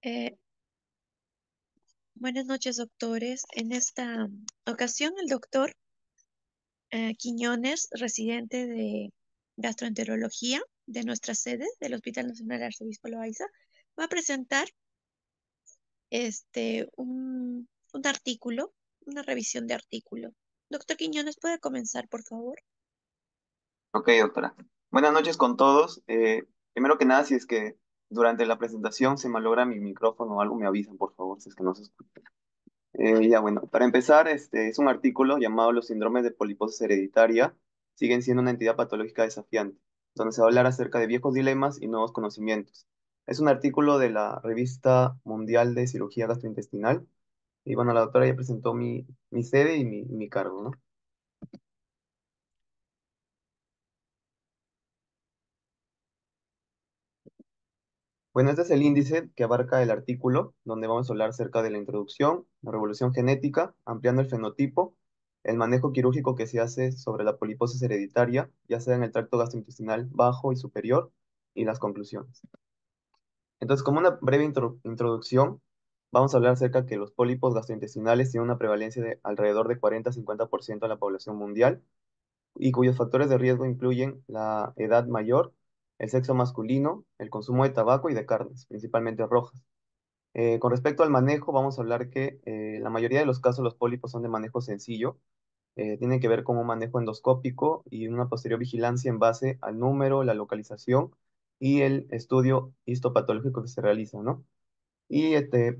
Eh, Buenas noches, doctores. En esta ocasión, el doctor Quiñones, residente de gastroenterología de nuestra sede del Hospital Nacional Arzobispo Loaiza, va a presentar un artículo, una revisión de artículo. Doctor Quiñones, ¿puede comenzar, por favor? Ok, doctora. Buenas noches con todos. Primero que nada, si es que durante la presentación se malogra mi micrófono o algo, me avisan, por favor, si es que no se escucha. Ya bueno, para empezar, este es un artículo llamado Los síndromes de poliposis hereditaria siguen siendo una entidad patológica desafiante, donde se va a hablar acerca de viejos dilemas y nuevos conocimientos. Es un artículo de la Revista Mundial de Cirugía Gastrointestinal. Y bueno, la doctora ya presentó mi sede y mi cargo, ¿no? Bueno, este es el índice que abarca el artículo, donde vamos a hablar acerca de la introducción, la revolución genética, ampliando el fenotipo, el manejo quirúrgico que se hace sobre la poliposis hereditaria, ya sea en el tracto gastrointestinal bajo y superior, y las conclusiones. Entonces, como una breve introducción, vamos a hablar acerca de que los pólipos gastrointestinales tienen una prevalencia de alrededor de 40 a 50% de la población mundial, y cuyos factores de riesgo incluyen la edad mayor, el sexo masculino, el consumo de tabaco y de carnes, principalmente rojas. Con respecto al manejo, vamos a hablar que la mayoría de los casos los pólipos son de manejo sencillo, tienen que ver con un manejo endoscópico y una posterior vigilancia en base al número, la localización y el estudio histopatológico que se realiza, ¿no? Y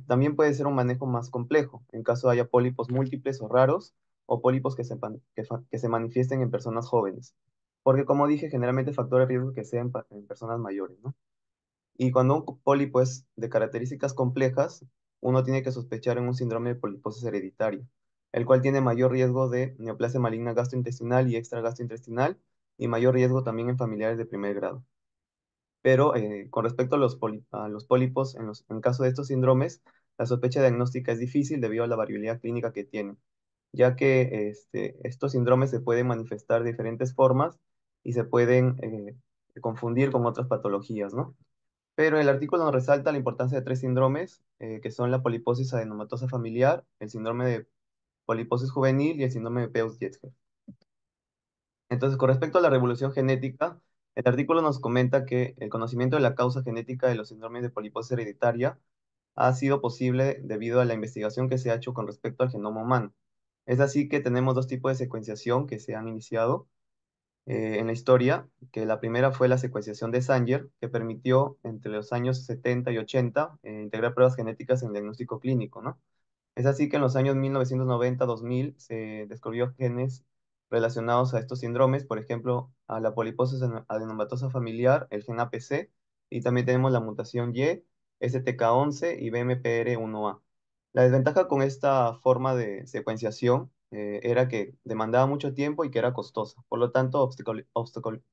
también puede ser un manejo más complejo, en caso haya pólipos múltiples o raros, o pólipos que se manifiesten en personas jóvenes. Porque como dije, generalmente factores de riesgo que sean en personas mayores, ¿no? Y cuando un pólipo es de características complejas, uno tiene que sospechar en un síndrome de poliposis hereditaria, el cual tiene mayor riesgo de neoplasia maligna gastrointestinal y extragastrointestinal, y mayor riesgo también en familiares de primer grado. Pero con respecto a a los pólipos, en caso de estos síndromes, la sospecha diagnóstica es difícil debido a la variabilidad clínica que tienen, ya que estos síndromes se pueden manifestar de diferentes formas y se pueden confundir con otras patologías, ¿no? Pero el artículo nos resalta la importancia de tres síndromes, que son la poliposis adenomatosa familiar, el síndrome de poliposis juvenil y el síndrome de Peutz-Jeghers. Entonces, con respecto a la revolución genética, el artículo nos comenta que el conocimiento de la causa genética de los síndromes de poliposis hereditaria ha sido posible debido a la investigación que se ha hecho con respecto al genoma humano. Es así que tenemos dos tipos de secuenciación que se han iniciado en la historia, que la primera fue la secuenciación de Sanger, que permitió entre los años 70 y 80 integrar pruebas genéticas en el diagnóstico clínico, ¿no? Es así que en los años 1990-2000 se descubrió genes relacionados a estos síndromes, por ejemplo, a la poliposis adenomatosa familiar, el gen APC, y también tenemos la mutación Y, STK11 y BMPR1A. La desventaja con esta forma de secuenciación era que demandaba mucho tiempo y que era costosa. Por lo tanto,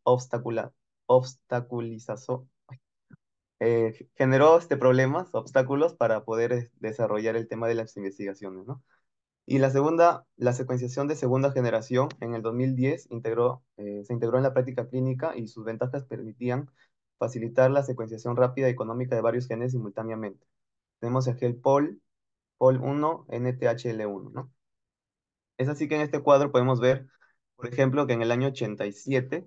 obstaculizó, generó problemas, obstáculos para poder desarrollar el tema de las investigaciones, ¿no? Y la segunda, la secuenciación de segunda generación en el 2010 se integró en la práctica clínica y sus ventajas permitían facilitar la secuenciación rápida y económica de varios genes simultáneamente. Tenemos el gen POL1, NTHL1, ¿no? Es así que en este cuadro podemos ver, por ejemplo, que en el año 87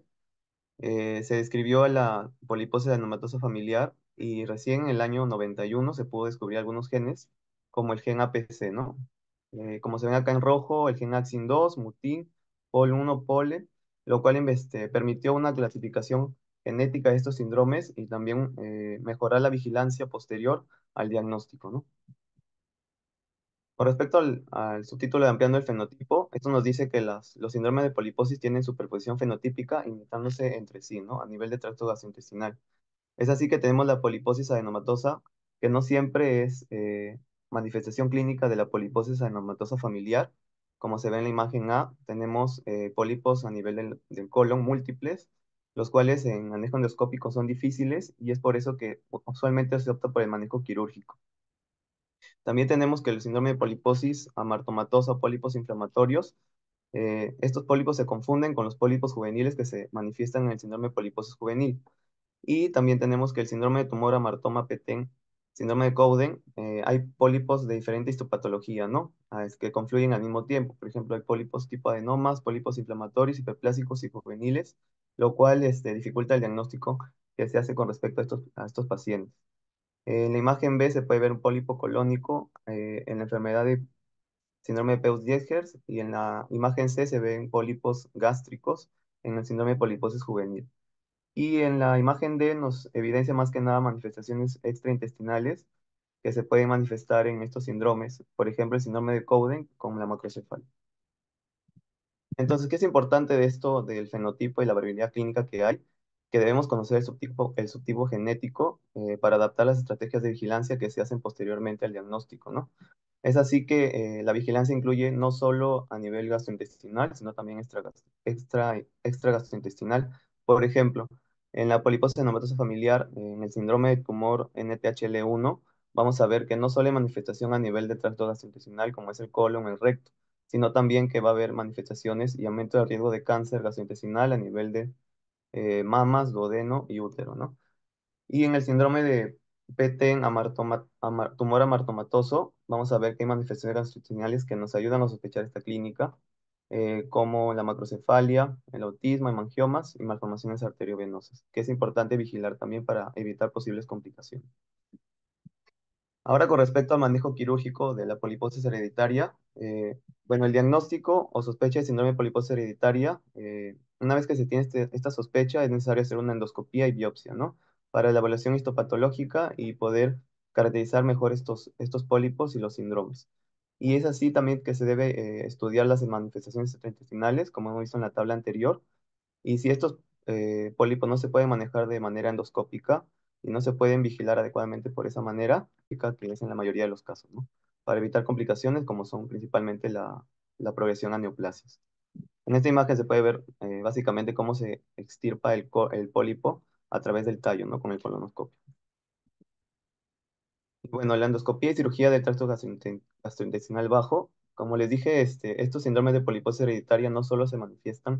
se describió la poliposis adenomatosa familiar y recién en el año 91 se pudo descubrir algunos genes, como el gen APC, ¿no? Como se ven acá en rojo, el gen AXIN2, mutin, POL1, POLE, lo cual permitió una clasificación genética de estos síndromes y también mejorar la vigilancia posterior al diagnóstico, ¿no? Con respecto al subtítulo de ampliando el fenotipo, esto nos dice que los síndromes de poliposis tienen superposición fenotípica imitándose entre sí, ¿no? A nivel de tracto gastrointestinal. Es así que tenemos la poliposis adenomatosa, que no siempre es manifestación clínica de la poliposis adenomatosa familiar. Como se ve en la imagen A, tenemos pólipos a nivel del colon múltiples, los cuales en manejo endoscópico son difíciles y es por eso que usualmente se opta por el manejo quirúrgico. También tenemos que el síndrome de poliposis amartomatosa o pólipos inflamatorios, estos pólipos se confunden con los pólipos juveniles que se manifiestan en el síndrome de poliposis juvenil. Y también tenemos que el síndrome de tumor amartoma Petén síndrome de Cowden, hay pólipos de diferente histopatología, ¿no? Es que confluyen al mismo tiempo. Por ejemplo, hay pólipos tipo adenomas, pólipos inflamatorios, hiperplásicos y juveniles, lo cual dificulta el diagnóstico que se hace con respecto a estos pacientes. En la imagen B se puede ver un pólipo colónico en la enfermedad de síndrome de Peutz-Jeghers y en la imagen C se ven pólipos gástricos en el síndrome de poliposis juvenil. Y en la imagen D nos evidencia más que nada manifestaciones extraintestinales que se pueden manifestar en estos síndromes, por ejemplo, el síndrome de Cowden con la macrocefalia. Entonces, ¿qué es importante de esto del fenotipo y la variabilidad clínica que hay? Que debemos conocer el subtipo genético para adaptar las estrategias de vigilancia que se hacen posteriormente al diagnóstico, ¿no? Es así que la vigilancia incluye no solo a nivel gastrointestinal, sino también extragastrointestinal. Por ejemplo, en la poliposis anematosa familiar, en el síndrome de tumor NTHL1, vamos a ver que no solo hay manifestación a nivel del tracto gastrointestinal, como es el colon, el recto, sino también que va a haber manifestaciones y aumento de riesgo de cáncer gastrointestinal a nivel de mamas, duodeno y útero, ¿no? Y en el síndrome de Petén tumor amartomatoso, vamos a ver que hay manifestaciones gastrointestinales que nos ayudan a sospechar esta clínica, como la macrocefalia, el autismo, hemangiomas y malformaciones arteriovenosas, que es importante vigilar también para evitar posibles complicaciones. Ahora, con respecto al manejo quirúrgico de la poliposis hereditaria, bueno, el diagnóstico o sospecha de síndrome de poliposis hereditaria, una vez que se tiene esta sospecha, es necesario hacer una endoscopía y biopsia, ¿no? Para la evaluación histopatológica y poder caracterizar mejor estos pólipos y los síndromes. Y es así también que se debe estudiar las manifestaciones intestinales, como hemos visto en la tabla anterior, y si estos pólipos no se pueden manejar de manera endoscópica y no se pueden vigilar adecuadamente por esa manera, significa que es en la mayoría de los casos, ¿no? Para evitar complicaciones como son principalmente la progresión a neoplasias. En esta imagen se puede ver básicamente cómo se extirpa el pólipo a través del tallo, ¿no? Con el colonoscopio. Bueno, la endoscopía y cirugía del tracto gastrointestinal bajo, como les dije, estos síndromes de poliposis hereditaria no solo se manifiestan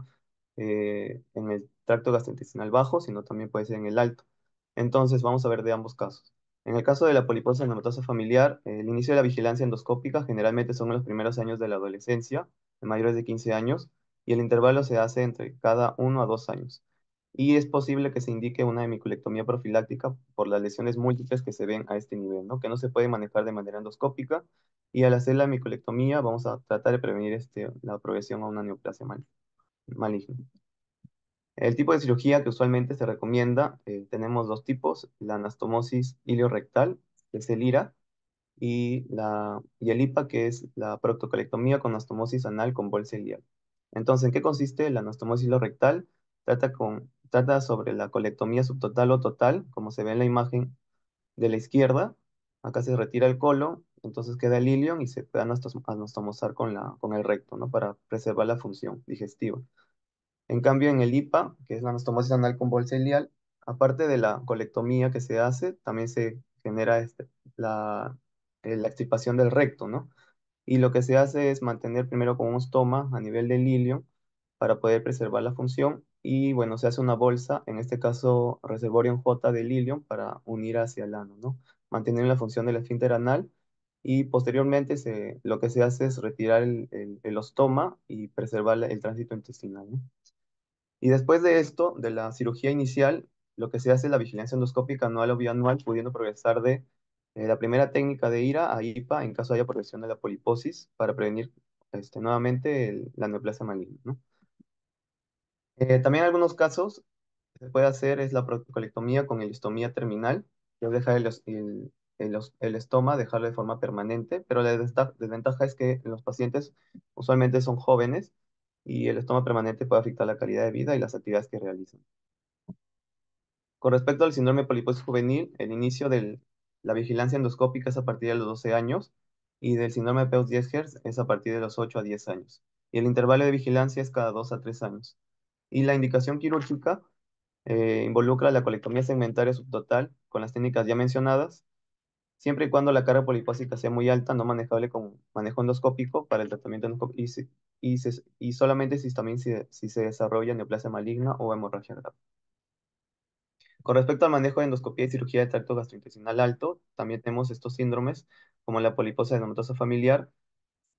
en el tracto gastrointestinal bajo, sino también puede ser en el alto. Entonces, vamos a ver de ambos casos. En el caso de la poliposis anematosa familiar, el inicio de la vigilancia endoscópica generalmente son en los primeros años de la adolescencia, de mayores de 15 años, y el intervalo se hace entre cada 1 a 2 años. Y es posible que se indique una hemicolectomía profiláctica por las lesiones múltiples que se ven a este nivel, ¿no? Que no se puede manejar de manera endoscópica. Y al hacer la hemicolectomía vamos a tratar de prevenir la progresión a una neoplasia maligna. El tipo de cirugía que usualmente se recomienda, tenemos dos tipos, la anastomosis iliorectal, que es el IRA, y el IPA, que es la proctocalectomía con anastomosis anal con bolsa iliac. Entonces, ¿en qué consiste la anastomosis rectal? Trata sobre la colectomía subtotal o total, como se ve en la imagen de la izquierda. Acá se retira el colon, entonces queda el ilion y se puede anastomosar con el recto, ¿no? Para preservar la función digestiva. En cambio, en el IPA, que es la anastomosis anal con bolsa ilial, aparte de la colectomía que se hace, también se genera la extirpación del recto, ¿no? Y lo que se hace es mantener primero con un stoma a nivel del ilio para poder preservar la función. Y bueno, se hace una bolsa, en este caso reservorio J del ilio, para unir hacia el ano, ¿no? Manteniendo la función del esfínter anal. Y posteriormente lo que se hace es retirar el ostoma y preservar el tránsito intestinal, ¿no? Y después de esto, de la cirugía inicial, lo que se hace es la vigilancia endoscópica anual o bianual, pudiendo progresar de la primera técnica de IRA a IPA en caso haya progresión de la poliposis para prevenir nuevamente la neoplasia maligna, ¿no? También en algunos casos se puede hacer es la proctocolectomía con elistomía terminal, que es dejar el estoma, dejarlo de forma permanente, pero la desventaja es que los pacientes usualmente son jóvenes y el estoma permanente puede afectar la calidad de vida y las actividades que realizan. Con respecto al síndrome de poliposis juvenil, el inicio de la vigilancia endoscópica es a partir de los 12 años y del síndrome de Peutz-Jeghers es a partir de los 8 a 10 años. Y el intervalo de vigilancia es cada 2 a 3 años. Y la indicación quirúrgica involucra la colectomía segmentaria subtotal con las técnicas ya mencionadas, siempre y cuando la carga polipósica sea muy alta, no manejable con manejo endoscópico para el tratamiento endoscópico y solamente si también si se desarrolla neoplasia maligna o hemorragia grave. Con respecto al manejo de endoscopía y cirugía de tracto gastrointestinal alto, también tenemos estos síndromes como la poliposis adenomatosa familiar,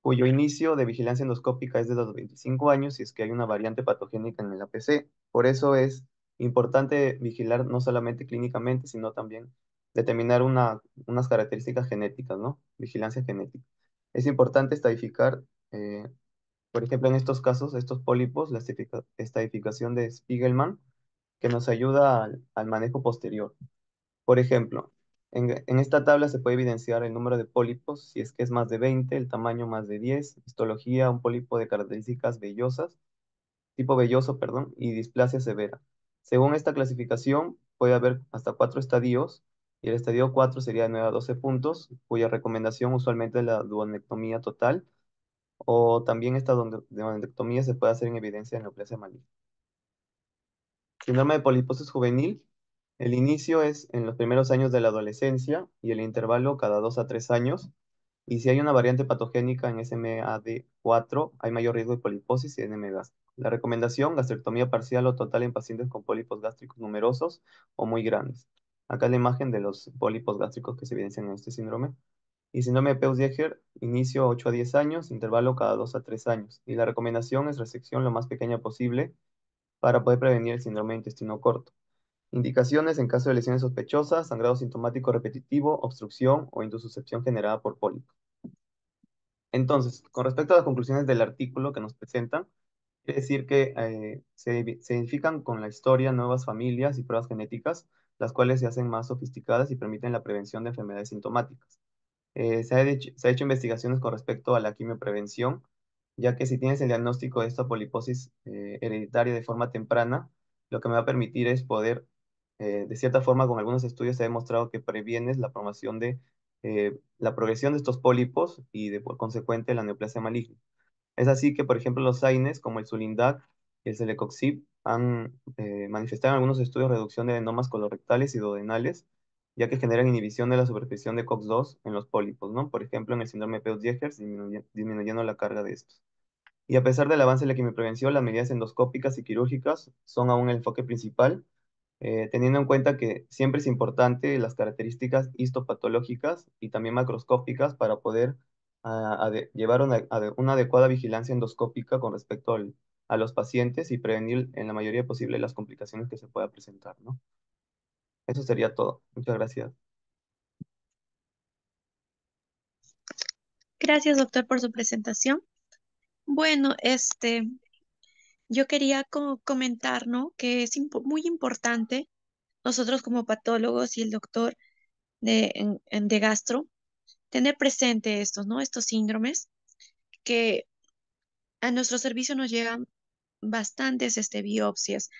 cuyo inicio de vigilancia endoscópica es de los 25 años si es que hay una variante patogénica en el APC. Por eso es importante vigilar no solamente clínicamente, sino también determinar unas características genéticas, ¿no? Vigilancia genética. Es importante estadificar, por ejemplo, en estos casos, estos pólipos, la estadificación de Spiegelman, que nos ayuda al manejo posterior. Por ejemplo, en esta tabla se puede evidenciar el número de pólipos, si es que es más de 20, el tamaño más de 10, histología, un pólipo de características vellosas, tipo velloso, perdón, y displasia severa. Según esta clasificación, puede haber hasta 4 estadios, y el estadio 4 sería de 9 a 12 puntos, cuya recomendación usualmente es la duodectomía total, o también esta duodectomía se puede hacer en evidencia de neoplasia maligna. Síndrome de poliposis juvenil. El inicio es en los primeros años de la adolescencia y el intervalo cada 2 a 3 años. Y si hay una variante patogénica en SMAD4, hay mayor riesgo de poliposis y anemia gástrica. La recomendación, gastrectomía parcial o total en pacientes con pólipos gástricos numerosos o muy grandes. Acá la imagen de los pólipos gástricos que se evidencian en este síndrome. Y síndrome de Peutz-Jeghers, inicio 8 a 10 años, intervalo cada 2 a 3 años. Y la recomendación es resección lo más pequeña posible para poder prevenir el síndrome de intestino corto. Indicaciones en caso de lesiones sospechosas, sangrado sintomático repetitivo, obstrucción o intususcepción generada por pólipo. Entonces, con respecto a las conclusiones del artículo que nos presentan, quiere decir que se identifican con la historia nuevas familias y pruebas genéticas, las cuales se hacen más sofisticadas y permiten la prevención de enfermedades sintomáticas. Se ha hecho investigaciones con respecto a la quimioprevención, ya que si tienes el diagnóstico de esta poliposis hereditaria de forma temprana, lo que me va a permitir es poder, de cierta forma, con algunos estudios se ha demostrado que previenes la formación de la progresión de estos pólipos y de por consecuente la neoplasia maligna. Es así que, por ejemplo, los AINES, como el Sulindac y el Celecoxib, han manifestado en algunos estudios reducción de adenomas colorectales y duodenales, ya que generan inhibición de la superfisión de COX-2 en los pólipos, ¿no? Por ejemplo, en el síndrome de Peutz-Jeghers, disminuyendo la carga de estos. Y a pesar del avance de la quimioprevención, las medidas endoscópicas y quirúrgicas son aún el enfoque principal, teniendo en cuenta que siempre es importante las características histopatológicas y también macroscópicas para poder llevar una adecuada vigilancia endoscópica con respecto a los pacientes y prevenir en la mayoría posible las complicaciones que se pueda presentar, ¿no? Eso sería todo. Muchas gracias. Gracias, doctor, por su presentación. Bueno, yo quería comentar, ¿no? Que es muy importante nosotros como patólogos y el doctor de gastro tener presente estos, ¿no? Estos síndromes que a nuestro servicio nos llegan bastantes biopsias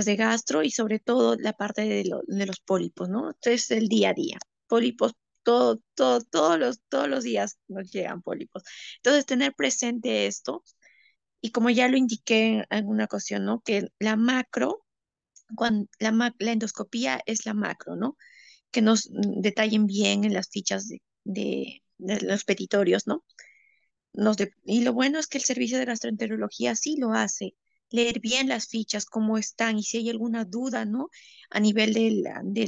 de gastro y sobre todo la parte de los pólipos, ¿no? Entonces, el día a día. Pólipos, todos los días nos llegan pólipos. Entonces, tener presente esto y como ya lo indiqué en alguna ocasión, ¿no? Que la macro, la endoscopía es la macro, ¿no? Que nos detallen bien en las fichas de los petitorios, ¿no? Y lo bueno es que el servicio de gastroenterología sí lo hace, leer bien las fichas, cómo están y si hay alguna duda, ¿no? A nivel de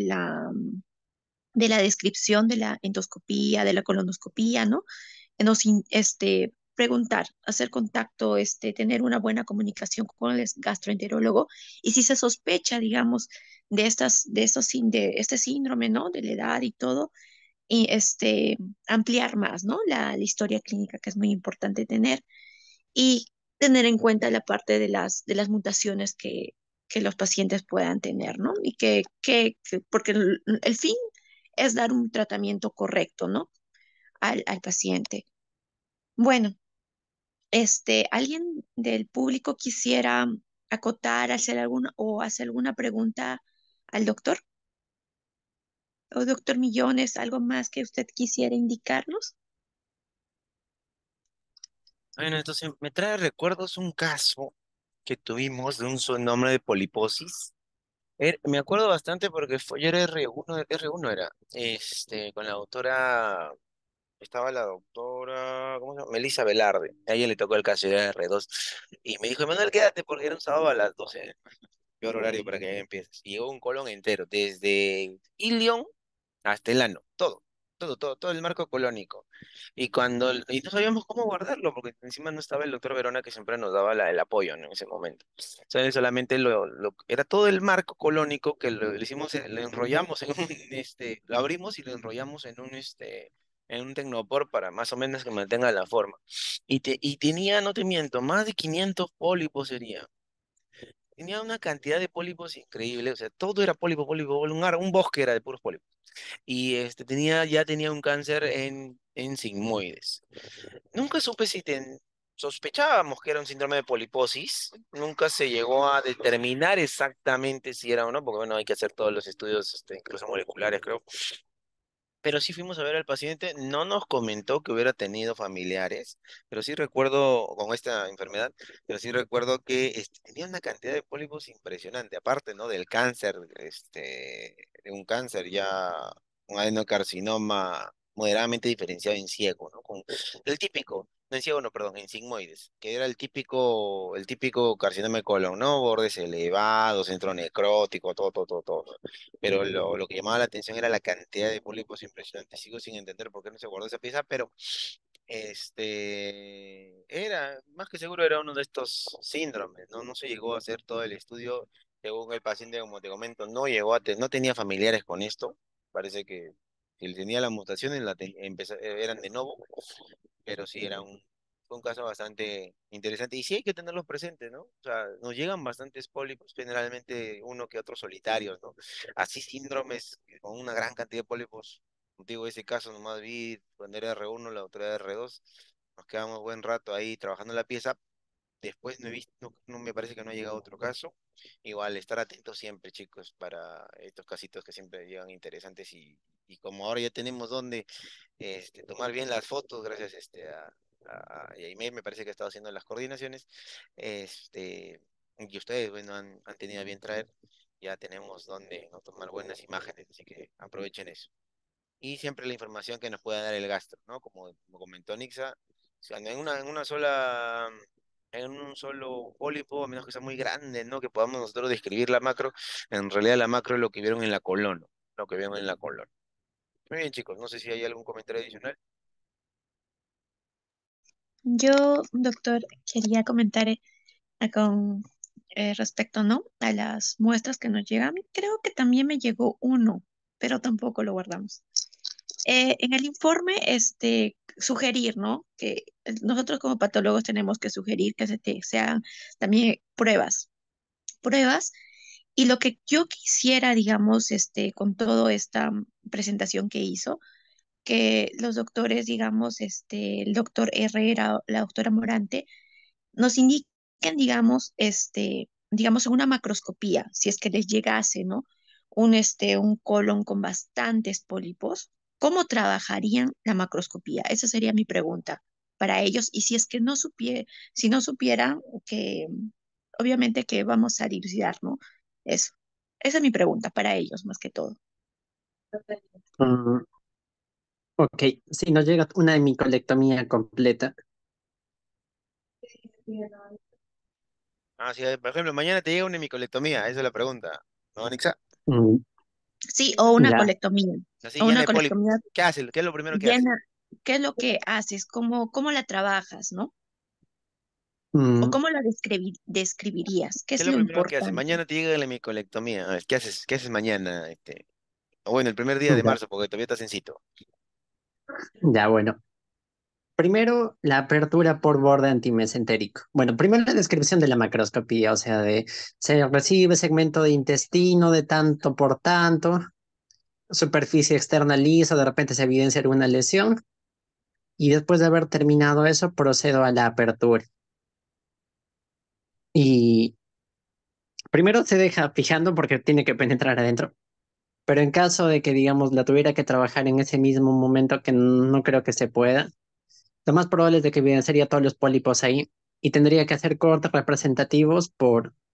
la descripción de la endoscopía, de la colonoscopía, ¿no? Preguntar, hacer contacto, tener una buena comunicación con el gastroenterólogo y si se sospecha, digamos, de este síndrome, ¿no? De la edad y todo, y ampliar más, ¿no? La historia clínica que es muy importante tener y tener en cuenta la parte de las mutaciones que los pacientes puedan tener, ¿no? Y porque el fin es dar un tratamiento correcto, ¿no? Al paciente. Bueno, ¿alguien del público quisiera acotar, hacer alguna pregunta al doctor? O doctor Millones, ¿algo más que usted quisiera indicarnos? Bueno, entonces me trae recuerdos un caso que tuvimos de un nombre de poliposis. Me acuerdo bastante porque yo era R1 era, con la doctora, estaba la doctora, ¿cómo se llama? Melissa Velarde. A ella le tocó el caso, yo era R2. Y me dijo, Manuel, quédate porque era un sábado a las 12. peor horario para que empieces. Y llegó un colon entero, desde ilion hasta el ano, todo el marco colónico. Y no sabíamos cómo guardarlo, porque encima no estaba el doctor Verona que siempre nos daba el apoyo, ¿no? En ese momento. O sea, él solamente era todo el marco colónico que lo hicimos, lo enrollamos en un, lo abrimos y lo enrollamos en un tecnopor para más o menos que mantenga la forma. Y tenía, no te miento, más de 500 pólipos sería. Tenía una cantidad de pólipos increíble, o sea, todo era pólipo, un bosque era de puros pólipos. Y ya tenía un cáncer en sigmoides. Nunca supe si sospechábamos que era un síndrome de poliposis. Nunca se llegó a determinar exactamente si era o no, porque bueno, hay que hacer todos los estudios, incluso moleculares, creo. Pero sí fuimos a ver al paciente, no nos comentó que hubiera tenido familiares, pero sí recuerdo con esta enfermedad, pero sí recuerdo que tenía una cantidad de pólipos impresionante, aparte, ¿no? Del cáncer, de un cáncer ya, un adenocarcinoma moderadamente diferenciado en ciego, ¿no? El típico, no en ciego, no, perdón, en sigmoides, que era el típico carcinoma de colon, ¿no? Bordes elevados, centro necrótico, todo. Pero lo que llamaba la atención era la cantidad de pólipos impresionantes. Sigo sin entender por qué no se guardó esa pieza, pero más que seguro era uno de estos síndromes, ¿no? No se llegó a hacer todo el estudio, según el paciente, como te comento, no tenía familiares con esto, parece que si tenía las mutaciones eran de nuevo, pero sí fue un caso bastante interesante y sí hay que tenerlos presentes, ¿no? O sea, nos llegan bastantes pólipos, generalmente uno que otro solitarios, ¿no? Así síndromes con una gran cantidad de pólipos. Contigo ese caso nomás vi cuando era R1, la otra era R2, nos quedamos buen rato ahí trabajando la pieza. Después no he visto, no me parece que no ha llegado otro caso. Igual estar atentos siempre, chicos, para estos casitos que siempre llegan interesantes y como ahora ya tenemos donde tomar bien las fotos, gracias y a Email me parece que ha estado haciendo las coordinaciones, y ustedes, bueno, han tenido a bien traer, ya tenemos donde no tomar buenas imágenes, así que aprovechen eso. Y siempre la información que nos pueda dar el gastro, ¿no? Como comentó Nixa, o sea, en un solo pólipo, a menos que sea muy grande, ¿no? Que podamos nosotros describir la macro, en realidad la macro es lo que vieron en la colon, ¿no? Lo que vieron en la colon. Muy bien, chicos, no sé si hay algún comentario adicional. Yo, doctor, quería comentar con respecto, ¿no? A las muestras que nos llegan. A mí creo que también me llegó uno, pero tampoco lo guardamos. En el informe, sugerir, ¿no? Que nosotros como patólogos tenemos que sugerir que se hagan también pruebas. Y lo que yo quisiera, digamos, con toda esta presentación que hizo, que los doctores, digamos, el doctor Herrera, la doctora Morante, nos indiquen, digamos, en una macroscopía, si es que les llegase, ¿no? Un colon con bastantes pólipos, ¿cómo trabajarían la macroscopía? Esa sería mi pregunta para ellos. Y si es que si no supieran, que obviamente que vamos a dilucidar, ¿no? Eso. Esa es mi pregunta para ellos, más que todo. Mm, ok, si nos llega una hemicolectomía completa, Ah, sí, por ejemplo, mañana te llega una hemicolectomía, esa es la pregunta. ¿No, Anixa? mm, Sí, o una ya, colectomía. Así O llena una de pólipos. colectomía ¿Qué hace? ¿Qué es lo primero que hace? llena. ¿Qué es lo que haces? ¿Cómo la trabajas, no? ¿O mm, cómo la describirías? ¿Qué ¿Qué es es lo lo primero que hace? importante? Mañana te llega la hemicolectomía. A ver, ¿qué haces? ¿Qué haces mañana? O bueno, el primer día de ya, marzo, porque todavía estás en sitio. ya, bueno. Primero, la apertura por borde antimesentérico. Bueno, primero la descripción de la macroscopía, o sea, se recibe segmento de intestino de tanto por tanto, superficie externa lisa, de repente se evidencia alguna lesión, y después de haber terminado eso, procedo a la apertura. Y primero se deja fijando porque tiene que penetrar adentro, pero en caso de que, digamos, la tuviera que trabajar en ese mismo momento, que no creo que se pueda, lo más probable es de que evidenciaría todos los pólipos ahí y tendría que hacer cortes representativos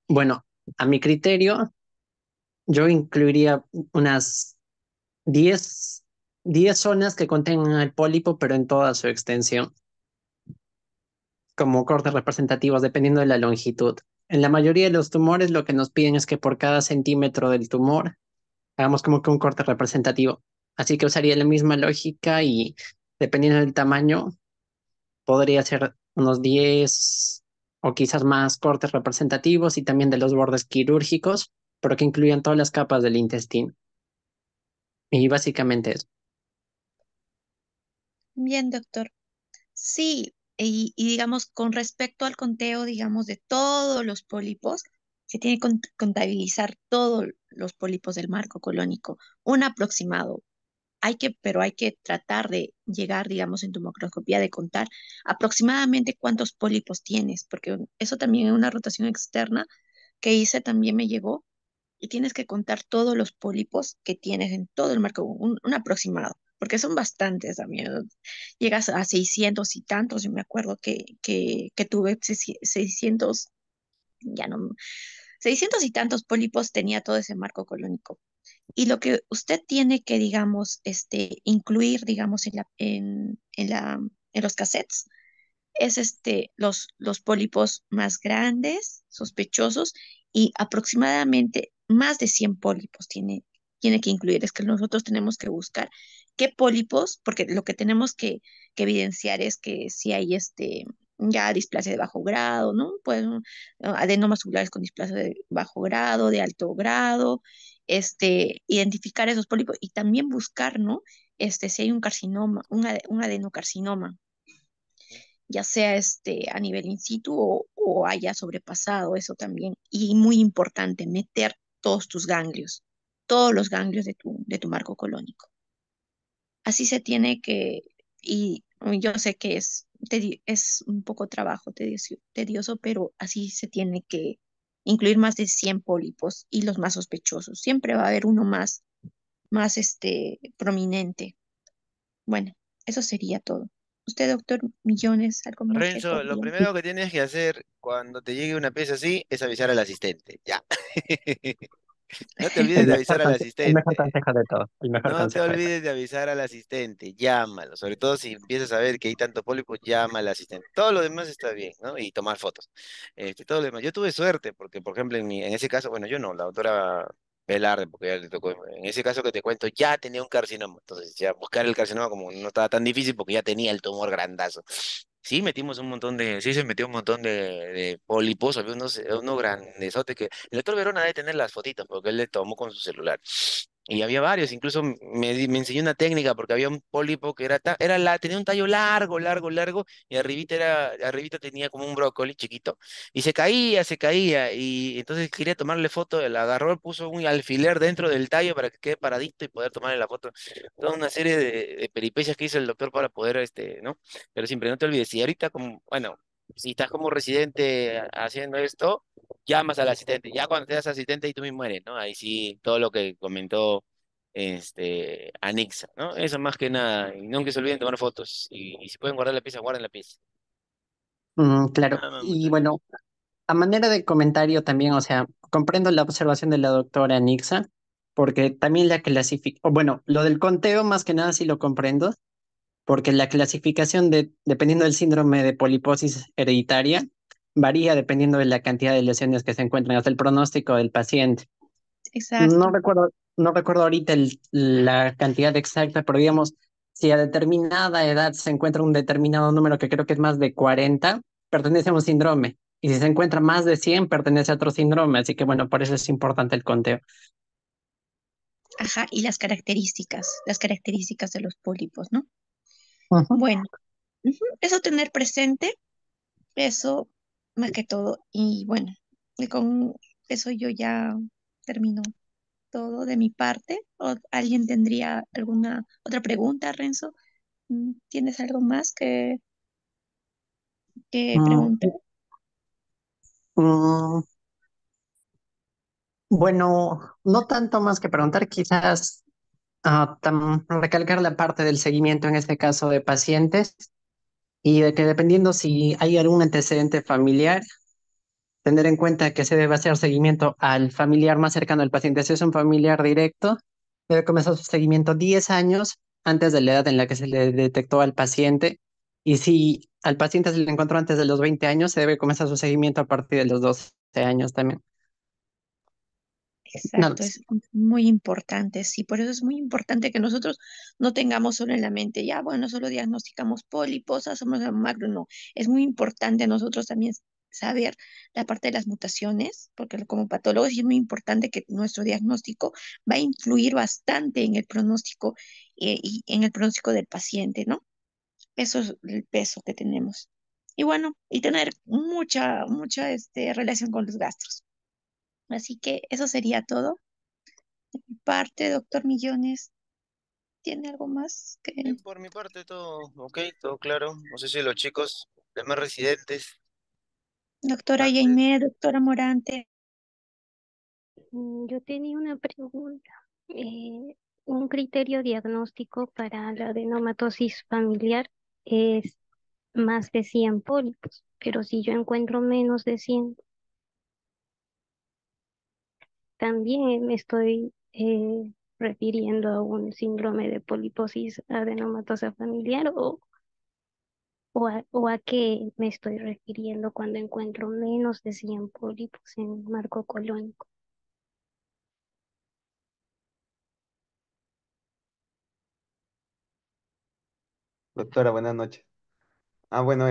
bueno, a mi criterio, yo incluiría unas 10 10 zonas que contengan el pólipo, pero en toda su extensión, como cortes representativos dependiendo de la longitud. En la mayoría de los tumores lo que nos piden es que por cada centímetro del tumor hagamos como que un corte representativo. Así que usaría la misma lógica y dependiendo del tamaño, podría ser unos 10 o quizás más cortes representativos y también de los bordes quirúrgicos, pero que incluyan todas las capas del intestino. Y básicamente eso. Bien, doctor. Sí, y digamos, con respecto al conteo, digamos, de todos los pólipos, se tiene que contabilizar todos los pólipos del marco colónico, un aproximado. Pero hay que tratar de llegar, digamos, en tu macroscopía de contar aproximadamente cuántos pólipos tienes, porque eso también es una rotación externa que hice, también me llegó, y tienes que contar todos los pólipos que tienes en todo el marco, un aproximado, porque son bastantes también. ¿No? Llegas a 600 y tantos, yo me acuerdo que tuve 600, ya no, 600 y tantos pólipos tenía todo ese marco colónico. Y lo que usted tiene que, digamos, incluir, digamos, en los cassettes es los pólipos más grandes, sospechosos, y aproximadamente más de 100 pólipos tiene que incluir. Es que nosotros tenemos que buscar qué pólipos, porque lo que tenemos que evidenciar es que si hay ya displasia de bajo grado, ¿no? Pues adenomas tubulares con displasia de bajo grado, de alto grado, identificar esos pólipos y también buscar, ¿no? Si hay un carcinoma, un adenocarcinoma, ya sea a nivel in situ o haya sobrepasado eso también. Y muy importante, meter todos tus ganglios, todos los ganglios de tu marco colónico. Así se tiene que, y yo sé que es un poco trabajo tedioso, pero así se tiene que incluir más de 100 pólipos y los más sospechosos. Siempre va a haber uno más prominente. Bueno, eso sería todo. Usted, doctor Millones, algo más que Renzo, lo podría. primero que tienes que hacer cuando te llegue una pieza así es avisar al asistente. Ya. No te olvides de avisar al El mejor asistente. consejo de todo. El mejor No te consejo de todo. olvides de avisar al asistente, llámalo, sobre todo si empiezas a ver que hay tanto pólipo, llama al asistente. Todo lo demás está bien, ¿no? Y tomar fotos. Todo lo demás. Yo tuve suerte porque, por ejemplo, en ese caso, bueno, yo no, la doctora Velarde, porque ya le tocó, en ese caso que te cuento, ya tenía un carcinoma. Entonces, ya buscar el carcinoma como no estaba tan difícil porque ya tenía el tumor grandazo. Sí se metió un montón de pólipos, había uno grandesote que el doctor Verona debe tener las fotitos porque él le tomó con su celular. Y había varios, incluso me enseñó una técnica porque había un pólipo que tenía un tallo largo, largo, largo, y arribita tenía como un brócoli chiquito, y se caía, y entonces quería tomarle foto, la agarró, puso un alfiler dentro del tallo para que quede paradito y poder tomarle la foto. Toda una serie de peripecias que hizo el doctor para poder, ¿no? Pero siempre no te olvides, si ahorita como, bueno, si estás como residente haciendo esto, llamas al asistente. Ya cuando seas asistente y tú mismo eres, ¿no? Ahí sí, todo lo que comentó Anixa, ¿no? Eso más que nada. Y nunca se olviden tomar fotos. Y si pueden guardar la pieza, guarden la pieza. Claro. Nada más, Y muchachos. bueno, a manera de comentario también, o sea, comprendo la observación de la doctora Nixa, porque también la clasificación, bueno, lo del conteo más que nada sí lo comprendo, porque la clasificación dependiendo del síndrome de poliposis hereditaria, varía dependiendo de la cantidad de lesiones que se encuentran, hasta el pronóstico del paciente. No Exacto. recuerdo, no recuerdo ahorita la cantidad exacta, pero digamos, si a determinada edad se encuentra un determinado número, que creo que es más de 40, pertenece a un síndrome. Y si se encuentra más de 100, pertenece a otro síndrome. Así que bueno, por eso es importante el conteo. Ajá, y las características de los pólipos, ¿no? Ujú. Bueno, eso tener presente, eso más que todo. Y bueno, y con eso yo ya termino todo de mi parte. ¿O alguien tendría alguna otra pregunta, Renzo? ¿Tienes algo más que Mm, preguntar? mm, bueno, no tanto más que preguntar, quizás recalcar la parte del seguimiento en este caso de pacientes y de que dependiendo si hay algún antecedente familiar, tener en cuenta que se debe hacer seguimiento al familiar más cercano al paciente. Si es un familiar directo, debe comenzar su seguimiento 10 años antes de la edad en la que se le detectó al paciente Y si al paciente se le encontró antes de los 20 años, se debe comenzar su seguimiento a partir de los 12 años también. Nada Exacto, más. es muy importante, sí, por eso es muy importante que nosotros no tengamos solo en la mente, ya, bueno, solo diagnosticamos pólipos, hacemos el macro, no, es muy importante nosotros también saber la parte de las mutaciones, porque como patólogos sí es muy importante que nuestro diagnóstico va a influir bastante en el pronóstico y en el pronóstico del paciente, ¿no? Eso es el peso que tenemos. Y bueno, y tener mucha relación con los gastros. Así que eso sería todo parte, doctor Millones. ¿Tiene algo más Y que por mi parte todo ok, todo claro. No sé si los chicos, demás residentes, doctora antes. Jaime, doctora Morante? Yo tenía una pregunta. Un criterio diagnóstico para la adenomatosis familiar es más de 100 pólipos, pero si yo encuentro menos de 100, también me estoy refiriendo a un síndrome de poliposis adenomatosa familiar o a qué me estoy refiriendo cuando encuentro menos de 100 pólipos en marco colónico. Doctora, buenas noches. Bueno,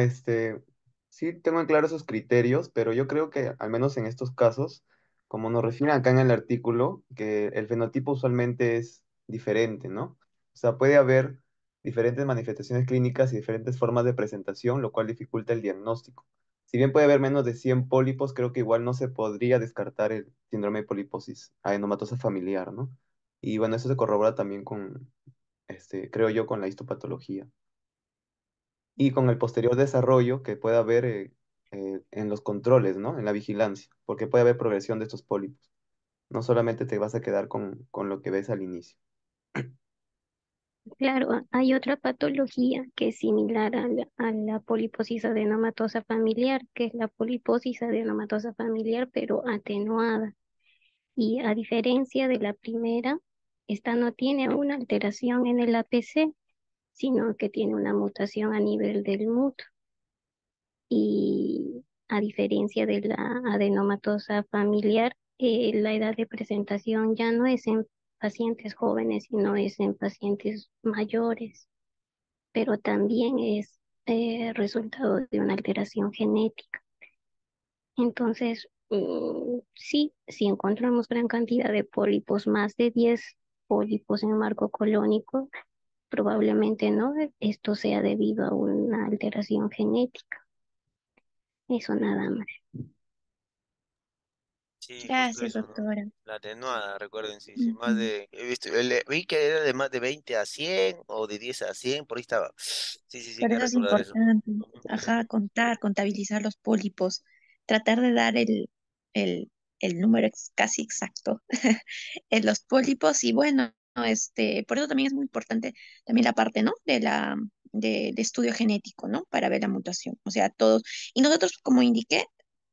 sí tengo en claro esos criterios, pero yo creo que al menos en estos casos, como nos refieren acá en el artículo, que el fenotipo usualmente es diferente, ¿no? O sea, puede haber diferentes manifestaciones clínicas y diferentes formas de presentación, lo cual dificulta el diagnóstico. Si bien puede haber menos de 100 pólipos, creo que igual no se podría descartar el síndrome de poliposis adenomatosa familiar, ¿no? Y bueno, eso se corrobora también con, creo yo, con la histopatología y con el posterior desarrollo que puede haber en los controles, ¿no? En la vigilancia, porque puede haber progresión de estos pólipos. No solamente te vas a quedar con lo que ves al inicio. Claro, hay otra patología que es similar a la poliposis adenomatosa familiar, que es la poliposis adenomatosa familiar, pero atenuada. Y a diferencia de la primera, esta no tiene una alteración en el APC, sino que tiene una mutación a nivel del MUT. Y a diferencia de la adenomatosa familiar, la edad de presentación ya no es en pacientes jóvenes, sino es en pacientes mayores, pero también es resultado de una alteración genética. Entonces, sí, si encontramos gran cantidad de pólipos, más de 10 pólipos en marco colónico, probablemente no, esto sea debido a una alteración genética. Eso nada más. Sí, justo Gracias, eso, ¿no? doctora. La atenuada, recuerden, sí, sí, más Ujú. de, he visto, vi que era de más de 20 a 100 o de 10 a 100 por ahí estaba. Sí, sí, sí, hay Por que eso es recordar eso. importante, Ujú. ajá, contar, contabilizar los pólipos, tratar de dar el, el número casi exacto en los pólipos y bueno, por eso también es muy importante también la parte, ¿no? De estudio genético, ¿no? Para ver la mutación. O sea, todos, y nosotros, como indiqué,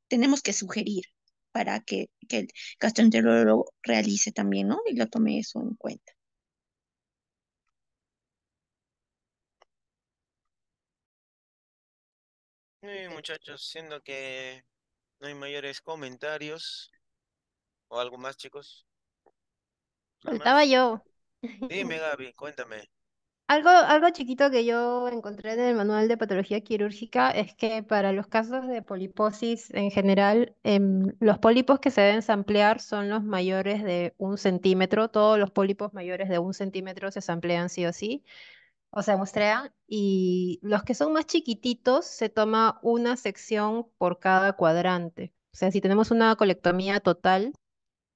tenemos que sugerir para que el gastroenterólogo realice también, ¿no? Y lo tome eso en cuenta. Muy bien, muchachos, siendo que no hay mayores comentarios o algo más, chicos, nada Faltaba más. yo. Dime, Gaby, cuéntame. Algo chiquito que yo encontré en el manual de patología quirúrgica es que para los casos de poliposis en general, los pólipos que se deben samplear son los mayores de 1 centímetro. Todos los pólipos mayores de 1 centímetro se samplean sí o sí, o se muestrean. Y los que son más chiquititos se toma una sección por cada cuadrante. O sea, si tenemos una colectomía total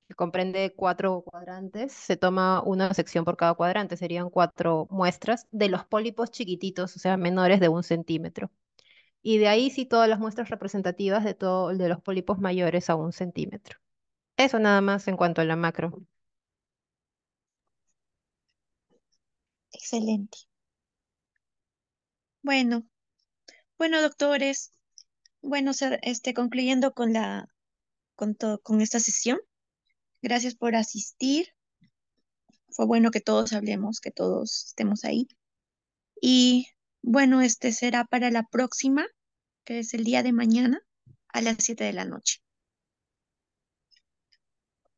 que comprende 4 cuadrantes, se toma una sección por cada cuadrante, serían 4 muestras de los pólipos chiquititos, o sea, menores de 1 centímetro. Y de ahí sí todas las muestras representativas de todo, de los pólipos mayores a 1 centímetro. Eso nada más en cuanto a la macro. Excelente. Bueno, bueno, doctores, bueno, concluyendo con esta sesión. Gracias por asistir. Fue bueno que todos hablemos, que todos estemos ahí. Y Bueno, este será para la próxima, que es el día de mañana, a las 7 de la noche.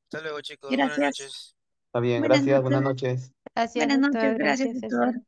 Hasta luego, chicos. Buenas Gracias. noches. Está bien, Buenas gracias, buenas noches. noches. Gracias, Buenas noches. doctor. Gracias, Gracias, doctor. César.